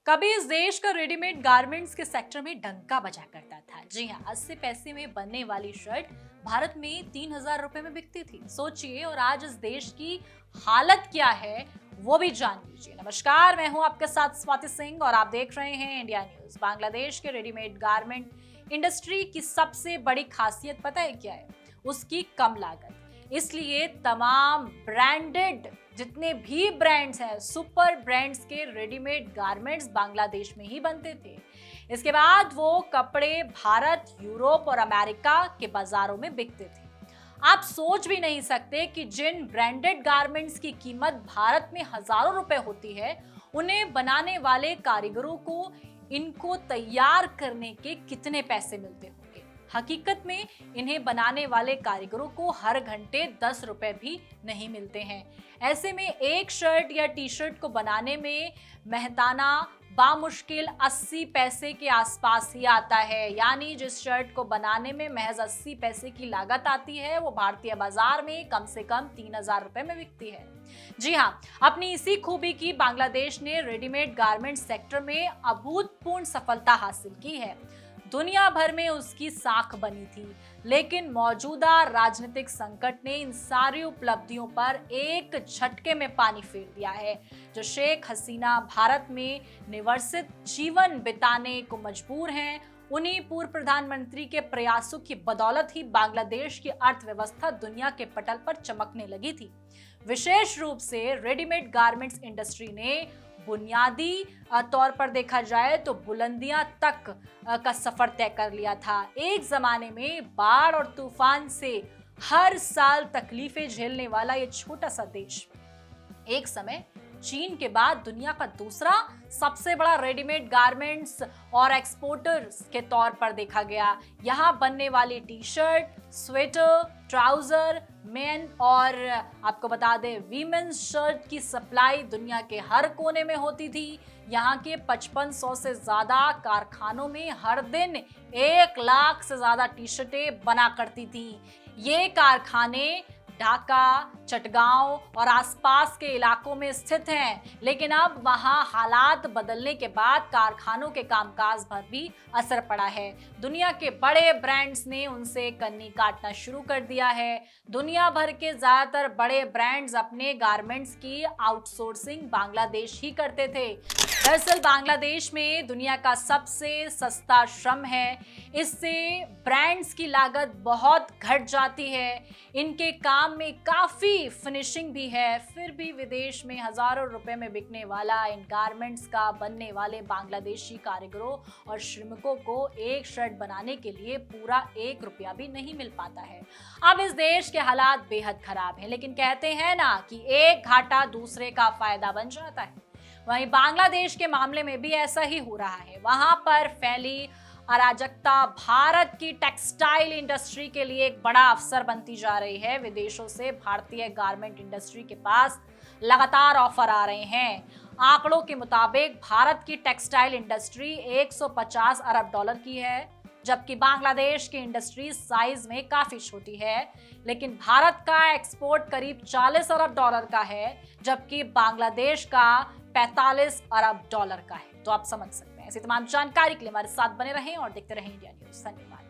कभी इस देश का रेडीमेड गारमेंट्स के सेक्टर में डंका बजा करता था। जी हाँ, 80 पैसे में बनने वाली शर्ट भारत में 3,000 रुपए में बिकती थी। सोचिए, और आज इस देश की हालत क्या है वो भी जान लीजिए। नमस्कार, मैं हूँ आपके साथ स्वाति सिंह और आप देख रहे हैं इंडिया न्यूज। बांग्लादेश के रेडीमेड गारमेंट इंडस्ट्री की सबसे बड़ी खासियत पता है क्या है? उसकी कम लागत। इसलिए तमाम ब्रांडेड जितने भी ब्रांड्स हैं, सुपर ब्रांड्स के रेडीमेड गारमेंट्स बांग्लादेश में ही बनते थे। इसके बाद वो कपड़े भारत, यूरोप और अमेरिका के बाजारों में बिकते थे। आप सोच भी नहीं सकते कि जिन ब्रांडेड गारमेंट्स की कीमत भारत में हजारों रुपए होती है, उन्हें बनाने वाले कारीगरों को इनको तैयार करने के कितने पैसे मिलते होंगे। हकीकत में इन्हें बनाने वाले कारीगरों को हर घंटे 10 रुपए भी नहीं मिलते हैं। ऐसे में एक शर्ट या टी शर्ट को बनाने में मेहताना बामुश्किल 80 पैसे के आसपास ही आता है। यानी जिस शर्ट को बनाने में महज 80 पैसे की लागत आती है, वो भारतीय बाजार में कम से कम 3,000 रुपए में बिकती है। जी हाँ, अपनी इसी खूबी की बांग्लादेश ने रेडीमेड गारमेंट सेक्टर में अभूतपूर्व सफलता हासिल की है। दुनिया भर में उसकी साख बनी थी, लेकिन मौजूदा राजनीतिक संकट ने इन सारी उपलब्धियों पर एक झटके में पानी फेर दिया है। जो शेख हसीना भारत में निवर्सित जीवन बिताने को मजबूर हैं, उन्हीं पूर्व प्रधानमंत्री के प्रयासों की बदौलत ही बांग्लादेश की अर्थव्यवस्था दुनिया के पटल पर चमकने लगी थी। विशेष रूप से रेडीमेड गारमेंट्स इंडस्ट्री ने बुनियादी तौर पर देखा जाए तो बुलंदियां तक का सफर तय कर लिया था। एक जमाने में बाढ़ और तूफान से हर साल तकलीफें झेलने वाला ये छोटा सा देश एक समय चीन के बाद दुनिया का दूसरा सबसे बड़ा रेडीमेड गारमेंट्स और एक्सपोर्टर्स के तौर पर देखा गया। यहाँ बनने वाली T shirt, sweater, trouser, main और आपको बता दें वीमेंस शर्ट की सप्लाई दुनिया के हर कोने में होती थी। यहाँ के 5500 से ज्यादा कारखानों में हर दिन 1 लाख से ज्यादा टी शर्टें बना करती थी। ये कारखाने ढाका, चटगांव और आसपास के इलाकों में स्थित हैं, लेकिन अब वहां हालात बदलने के बाद कारखानों के कामकाज पर भी असर पड़ा है। दुनिया के बड़े ब्रांड्स ने उनसे कन्नी काटना शुरू कर दिया है। दुनिया भर के ज्यादातर बड़े ब्रांड्स अपने गारमेंट्स की आउटसोर्सिंग बांग्लादेश ही करते थे। दरअसल बांग्लादेश में दुनिया का सबसे सस्ता श्रम है। इससे ब्रांड्स की लागत बहुत घट जाती है। इनके काम में काफी फिनिशिंग भी है। फिर भी विदेश में हजारों रुपए में बिकने वाला इन गारमेंट्स का बनने वाले बांग्लादेशी कारीगरों और श्रमिकों को एक शर्ट बनाने के लिए पूरा 1 रुपया भी नहीं मिल पाता है। अब इस देश के हालात बेहद खराब हैं, लेकिन कहते हैं ना कि एक घाटा दूसरे का फायदा बन जाता है। वहीं बांग्लादेश के मामले में भी ऐसा ही हो रहा है। वहां पर फैली अराजकता भारत की टेक्सटाइल इंडस्ट्री के लिए एक बड़ा अवसर बनती जा रही है। विदेशों से भारतीय गारमेंट इंडस्ट्री के पास लगातार ऑफर आ रहे हैं। आंकड़ों के मुताबिक भारत की टेक्सटाइल इंडस्ट्री 150 अरब डॉलर की है, जबकि बांग्लादेश की इंडस्ट्री साइज में काफी छोटी है। लेकिन भारत का एक्सपोर्ट करीब 40 अरब डॉलर का है, जबकि बांग्लादेश का 45 अरब डॉलर का है। तो आप समझ सकते हैं। ऐसी तमाम जानकारी के लिए हमारे साथ बने रहें और देखते रहें इंडिया न्यूज। धन्यवाद।